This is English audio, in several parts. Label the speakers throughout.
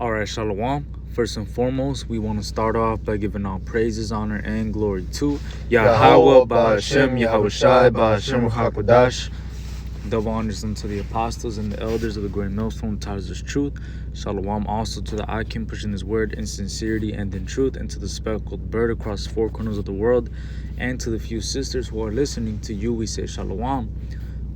Speaker 1: All right, Shalom. First and foremost, we want to start off by giving all praises, honor, and glory to Yahweh, Ba'Hashem, Yahushai, Ba'Hashem, Ruchakodash. Double honors unto the apostles and the elders of the great millstone ties this truth. Shalom also to the Akim pushing his word in sincerity and in truth, and to the speckled bird across the four corners of the world, and to the few sisters who are listening to you, we say Shalom.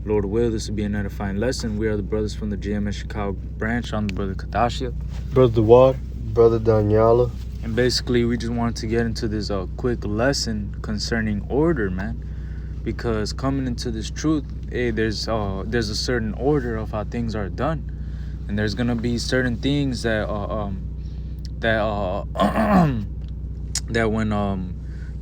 Speaker 1: Lord will, this will be an edifying lesson. We are the brothers from the GMS Chicago branch. I'm the brother Kadashia.
Speaker 2: Brother Wad, Brother Daniela.
Speaker 1: And basically, we just wanted to get into this quick lesson concerning order, man. Because coming into this truth, hey, there's a certain order of how things are done. And there's going to be certain things that that when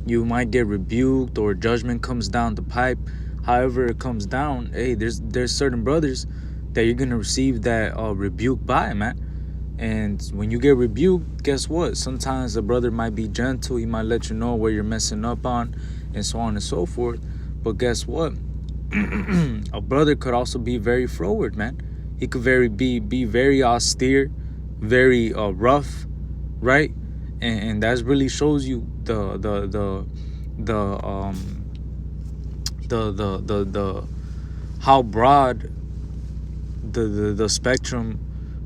Speaker 1: you might get rebuked or judgment comes down the pipe. However it comes down, hey, there's certain brothers that you're gonna receive that rebuke by, man. And when you get rebuked, guess what? Sometimes the brother might be gentle. He might let you know where you're messing up on, and so on and so forth. But guess what? A brother could also be very froward, man. He could be very austere, very rough, right? And that really shows you the how broad the spectrum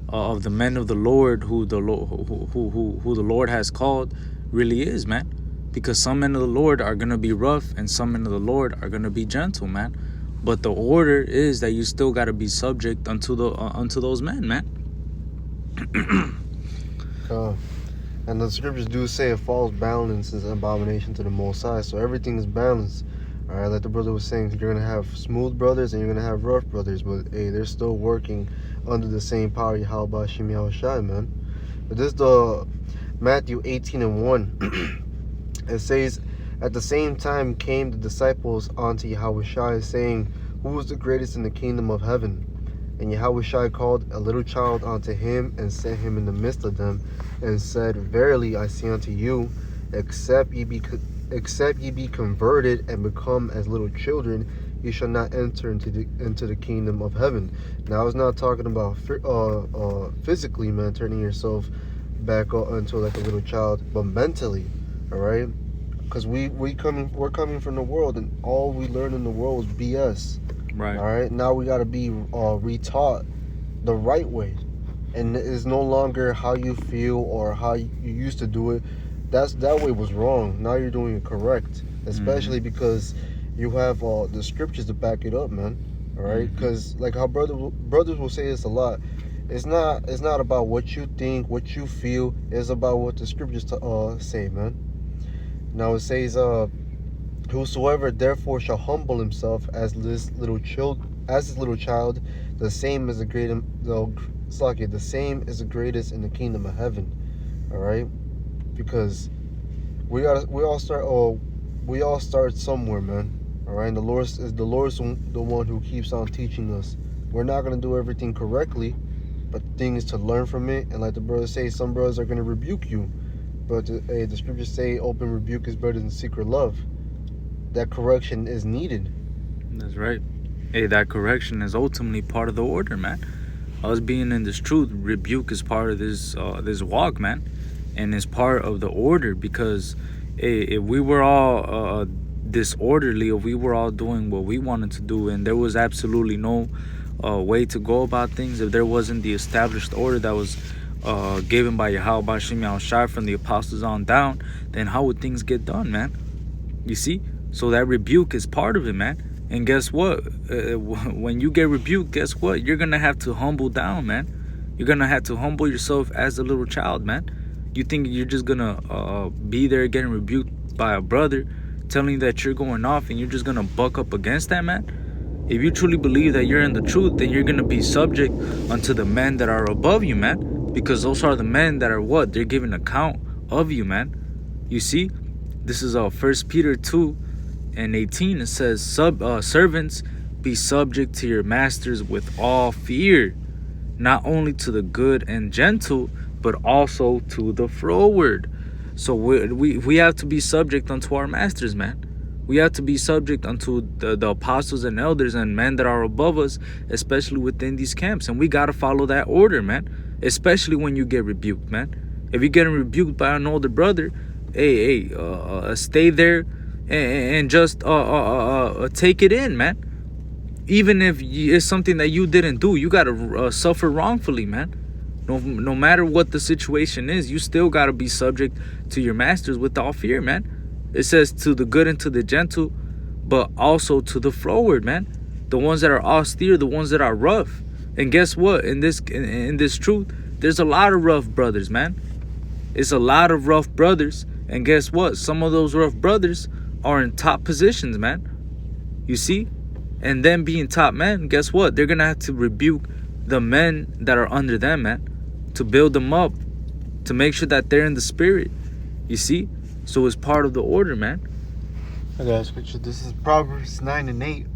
Speaker 1: of the men of the Lord who the Lord has called really is, man. Because some men of the Lord are gonna be rough and some men of the Lord are gonna be gentle, man. But the order is that you still gotta be subject unto those men, man.
Speaker 2: And the scriptures do say a false balance is an abomination to the Most High. So everything is balanced. All right, like the brother was saying, you're going to have smooth brothers and you're going to have rough brothers. But, hey, they're still working under the same power, Yahweh, Shem, Yahushai, man. But this is the Matthew 18:1. It says, at the same time came the disciples unto Yahushai, saying, who is the greatest in the kingdom of heaven? And Yahushai called a little child unto him and set him in the midst of them, and said, verily I say unto you, except ye be converted and become as little children, you shall not enter into the kingdom of heaven. Now, I was not talking about physically, man, turning yourself back into like a little child, but mentally, all right? Because we're coming from the world, and all we learn in the world is BS.
Speaker 1: Right.
Speaker 2: All right. Now we got to be retaught the right way, and it's no longer how you feel or how you used to do it. That way was wrong. Now you're doing it correct, especially because you have the scriptures to back it up, man. All right. Because like how brothers will say this a lot. It's not about what you think, what you feel. It's about what the scriptures say, man. Now it says, whosoever therefore shall humble himself as this little child, the same is the greatest in the kingdom of heaven. All right, because we all start somewhere, man. All right, and the Lord's the one who keeps on teaching us. We're not gonna do everything correctly, but the thing is to learn from it. And like the brothers say, some brothers are gonna rebuke you, but the scriptures say open rebuke is better than secret love. That correction is needed.
Speaker 1: That's right. Hey, that correction is ultimately part of the order, man. Us being in this truth, rebuke is part of this walk, man, and it's part of the order. Because hey, if we were all disorderly, if we were all doing what we wanted to do, and there was absolutely no way to go about things, if there wasn't the established order that was given by Yahweh Shem Yahushai from the apostles on down, then how would things get done, man? You see? So that rebuke is part of it, man. And guess what? When you get rebuked, guess what? You're going to have to humble down, man. You're going to have to humble yourself as a little child, man. You think you're just going to be there getting rebuked by a brother telling you that you're going off and you're just going to buck up against that, man? If you truly believe that you're in the truth, then you're going to be subject unto the men that are above you, man. Because those are the men that are what? They're giving account of you, man. You see? This is 1 Peter 2:18. It says, servants, be subject to your masters with all fear, not only to the good and gentle, but also to the froward. So we have to be subject unto our masters, man. We have to be subject unto the apostles and elders and men that are above us, especially within these camps. And we got to follow that order, man. especially when you get rebuked, man. If you're getting rebuked by an older brother, stay there and just take it in, man. Even if it's something that you didn't do, you gotta suffer wrongfully, man. No matter what the situation is, you still gotta be subject to your masters with all fear, man. It says to the good and to the gentle, but also to the froward, man. The ones that are austere, the ones that are rough. And guess what? In this truth, there's a lot of rough brothers, man. It's a lot of rough brothers. And guess what? Some of those rough brothers are in top positions, man. You see? And them being top men, guess what? They're gonna have to rebuke the men that are under them, man, to build them up, to make sure that they're in the spirit. You see? So it's part of the order, man.
Speaker 2: I got a scripture. This is Proverbs 9:8.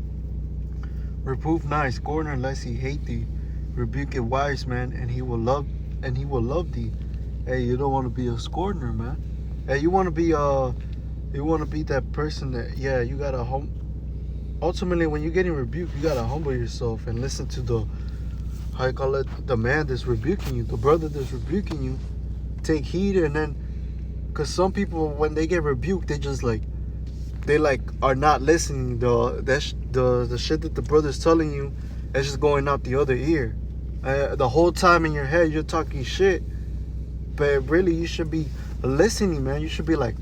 Speaker 2: Reprove not a scorner lest he hate thee. Rebuke a wise man, and he will love thee. Hey, you don't want to be a scorner, man. Hey, you want to be that person that, yeah, you gotta ultimately, when you're getting rebuked, you gotta humble yourself and listen to the, how you call it, the man that's rebuking you, the brother that's rebuking you. Take heed, and then, because some people, when they get rebuked, they just are not listening. The shit that the brother's telling you is just going out the other ear. The whole time in your head you're talking shit, but really you should be listening, man. You should be like,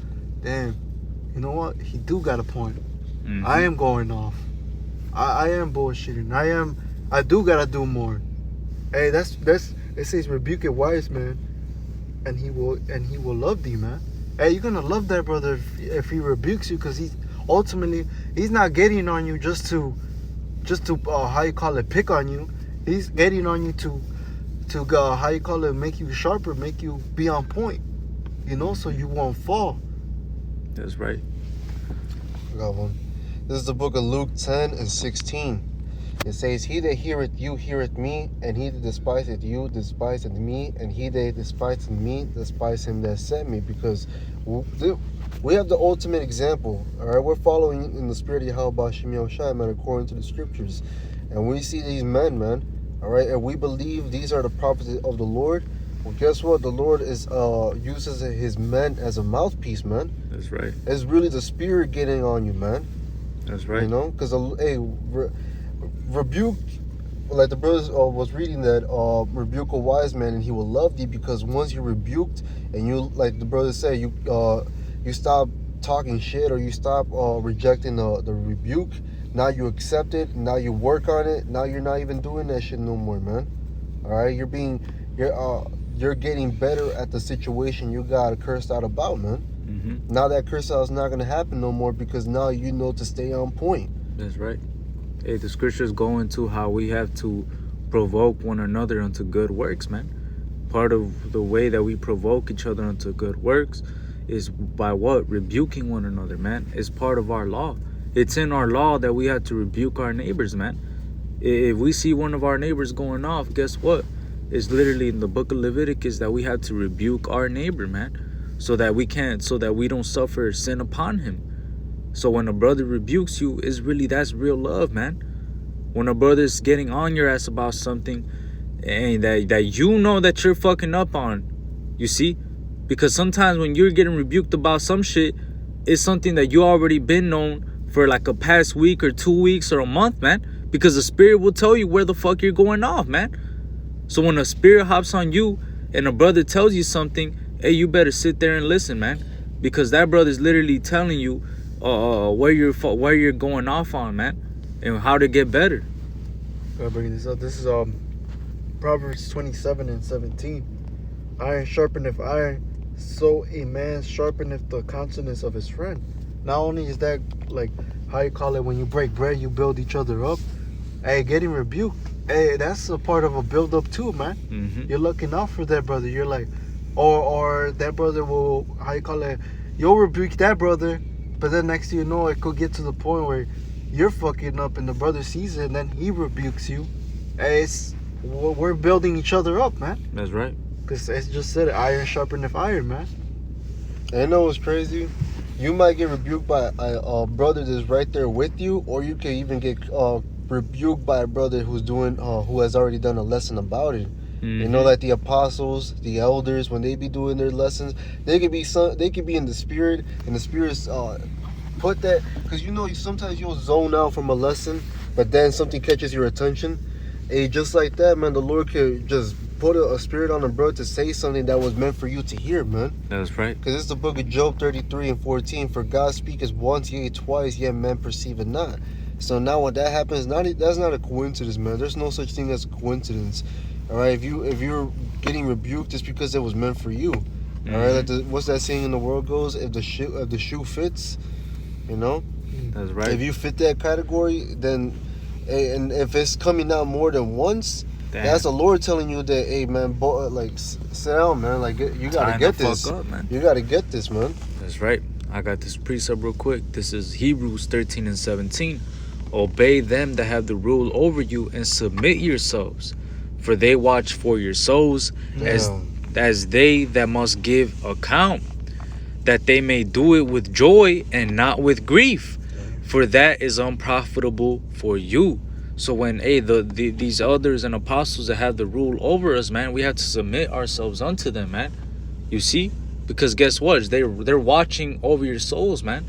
Speaker 2: damn, you know what? He do got a point. Mm-hmm. I am going off. I am bullshitting. I do gotta do more. Hey, that's it says rebuke a wise man, and he will love thee, man. Hey, you're gonna love that brother if he rebukes you, because he's not getting on you just to how you call it, pick on you. He's getting on you to how you call it, make you sharper, make you be on point, you know, so you won't fall.
Speaker 1: That's right.
Speaker 2: I got one. This is the book of Luke 10:16. It says, he that heareth you heareth me, and he that despiseth you despiseth me, and he that despiseth me despiseth him that sent me. Because we have the ultimate example. All right, we're following in the spirit of Yahweh Shem Yahushua, man, according to the scriptures, and we see these men, man. All right, and we believe these are the prophets of the Lord. Well, guess what? The Lord uses his men as a mouthpiece, man.
Speaker 1: That's right.
Speaker 2: It's really the spirit getting on you, man.
Speaker 1: That's right.
Speaker 2: You know, because rebuke, like the brothers was reading that, rebuke a wise man and he will love thee, because once you're rebuked and you, like the brothers say, you stop talking shit, or you stop rejecting the rebuke. Now you accept it, now you work on it, now you're not even doing that shit no more, man. All right, you're getting better at the situation you got cursed out about, man. Mm-hmm. Now that curse out is not going to happen no more, because now you know to stay on point.
Speaker 1: That's right. Hey, the scriptures go into how we have to provoke one another unto good works, man. Part of the way that we provoke each other unto good works is by what? Rebuking one another, man. It's part of our law. It's in our law that we have to rebuke our neighbors, man. If we see one of our neighbors going off, guess what? It's literally in the book of Leviticus that we have to rebuke our neighbor, man, so that we don't suffer sin upon him. So when a brother rebukes you, that's real love, man. When a brother's getting on your ass about something and that you know that you're fucking up on, you see? Because sometimes when you're getting rebuked about some shit, it's something that you already been known for like a past week or 2 weeks or a month, man. Because the spirit will tell you where the fuck you're going off, man. So when a spirit hops on you and a brother tells you something, hey, you better sit there and listen, man. Because that brother's literally telling you where you're going off on, man, and how to get better.
Speaker 2: Gotta bring this up. This is Proverbs 27:17. Iron sharpeneth iron, so a man sharpeneth the countenance of his friend. Not only is that, like, how you call it, when you break bread, you build each other up. Hey, getting rebuked, hey, that's a part of a build up too, man. Mm-hmm. You're looking out for that brother. You're like, or that brother will, how you call it, you'll rebuke that brother, but then next thing you know, it could get to the point where you're fucking up and the brother sees it and then he rebukes you. Hey, we're building each other up, man.
Speaker 1: That's right.
Speaker 2: Because it's just said, iron sharpeneth iron, man. And you know what's crazy? You might get rebuked by a brother that's right there with you, or you can even get rebuked by a brother who has already done a lesson about it. You know, like the apostles, the elders, when they be doing their lessons, they could be in the spirit, and the spirit's put that, because you know, sometimes you'll zone out from a lesson, but then something catches your attention. Hey, just like that, man, the Lord could just put a spirit on a bro to say something that was meant for you to hear, man.
Speaker 1: That's right.
Speaker 2: Because it's the book of Job 33:14. For God speaketh once, yea, twice, yet men perceive it not. So now when that happens, that's not a coincidence, man. There's no such thing as a coincidence. All right, if you're getting rebuked, it's because it was meant for you. All right, like what's that saying in the world goes? If the shoe fits, you know.
Speaker 1: That's right.
Speaker 2: If you fit that category, then, and if it's coming out more than once, that's the Lord telling you that, hey, man, like, sit down, man. Like, you gotta get this.
Speaker 1: Fuck up, man.
Speaker 2: You gotta get this, man.
Speaker 1: That's right. I got this precept real quick. This is Hebrews 13:17. Obey them that have the rule over you and submit yourselves, for they watch for your souls as they that must give account, that they may do it with joy and not with grief, for that is unprofitable for you. So when these elders and apostles that have the rule over us, man, we have to submit ourselves unto them, man. You see? Because guess what? They're watching over your souls, man.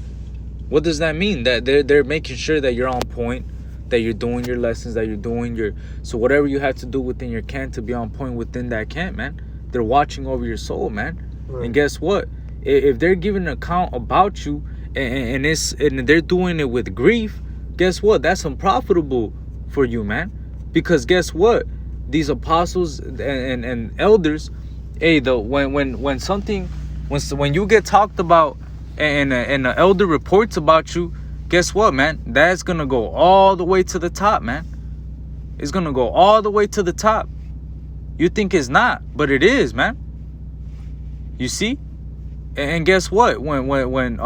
Speaker 1: What does that mean? That they're making sure that you're on point, that you're doing your lessons, that you're doing so whatever you have to do within your camp to be on point within that camp, man. They're watching over your soul, man. Right. And guess what? If they're giving an account about you and they're doing it with grief, guess what? That's unprofitable for you, man. Because guess what? These apostles and elders, when you get talked about and the elder reports about you, guess what, man? That's gonna go all the way to the top, man. It's gonna go all the way to the top. You think it's not, but it is, man. You see? And guess what? When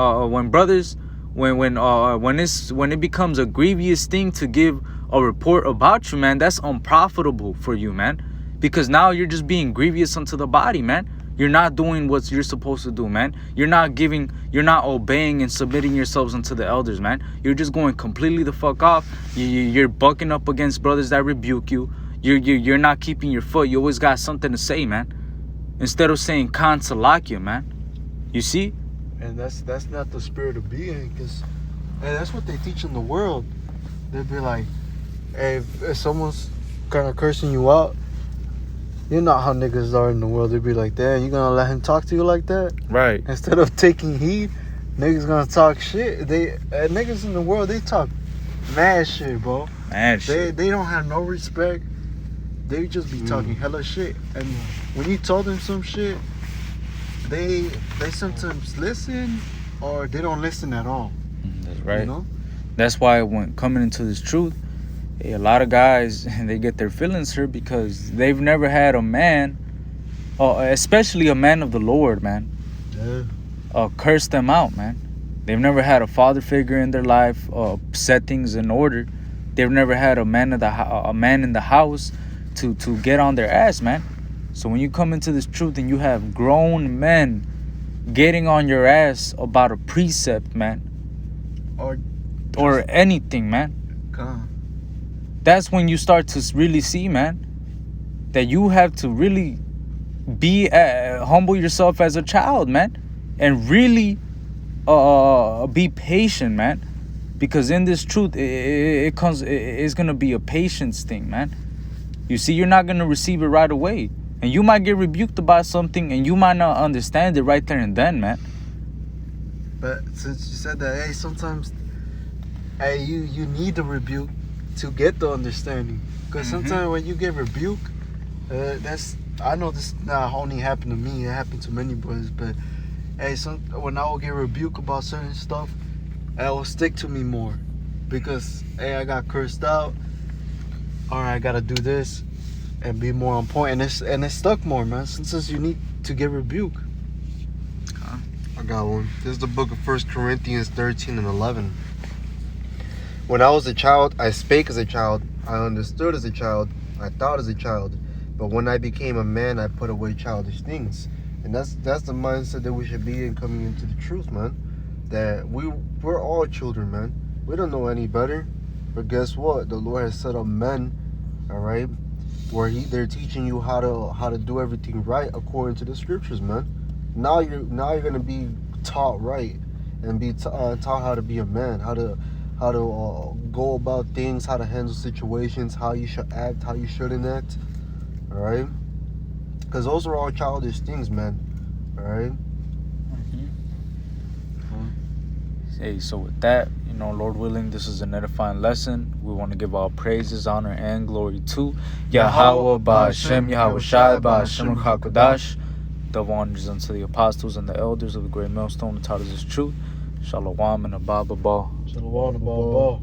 Speaker 1: it becomes a grievous thing to give a report about you, man, that's unprofitable for you, man. Because now you're just being grievous unto the body, man. You're not doing what you're supposed to do, man. You're not obeying and submitting yourselves unto the elders, man. You're just going completely the fuck off. You're bucking up against brothers that rebuke you. You're not keeping your foot. You always got something to say, man. Instead of saying kansalakia, man. You see?
Speaker 2: And that's not the spirit of being, because that's what they teach in the world. They'd be like, hey, if someone's kind of cursing you out, you know how niggas are in the world. They'd be like, damn, you gonna let him talk to you like that?
Speaker 1: Right.
Speaker 2: Instead of taking heed, niggas gonna talk shit. Niggas in the world, they talk mad shit, bro.
Speaker 1: Mad shit.
Speaker 2: They don't have no respect. They just be talking hella shit. And when you told them some shit, they sometimes listen or they don't listen at all.
Speaker 1: That's right.
Speaker 2: You know?
Speaker 1: That's why when coming into this truth, a lot of guys, they get their feelings hurt because they've never had a man, especially a man of the Lord, man, curse them out, man. They've never had a father figure in their life, set things in order. They've never had a man in the house to get on their ass, man. So when you come into this truth and you have grown men getting on your ass about a precept, man, or anything, man, that's when you start to really see, man, that you have to really be humble yourself as a child, man, and really be patient, man, because in this truth it's gonna be a patience thing, man. You see, you're not gonna receive it right away, and you might get rebuked about something and you might not understand it right there and then, man.
Speaker 2: But since you said that, hey, sometimes you need the rebuke to get the understanding, because sometimes when you get rebuked, I know this not only happened to me, it happened to many brothers, but hey, when I will get rebuked about certain stuff, it will stick to me more, because hey, I got cursed out, all right, I gotta do this and be more on point, and it stuck more, man, since you need to get rebuked. I got one. This is the book of 1 Corinthians 13:11. When I was a child, I spake as a child, I understood as a child, I thought as a child. But when I became a man, I put away childish things. And that's the mindset that we should be in coming into the truth, man. That we're all children, man. We don't know any better. But guess what? The Lord has set up men, all right? where they're teaching you how to do everything right according to the scriptures, man. Now you're gonna be taught right and be taught how to be a man, how to go about things, how to handle situations, how you should act, how you shouldn't act. All right, because those are all childish things, man. All right.
Speaker 1: Hey, so with that, Lord willing, this is an edifying lesson. We want to give all praises, honor, and glory to Yahweh, Ba'Hashem, Yahweh Shai, Ba'Hashem, Chakadash. Double honors unto the apostles and the elders of the great millstone that taught us this truth. Shalom and Abba Ba.
Speaker 3: Shalom, Abba.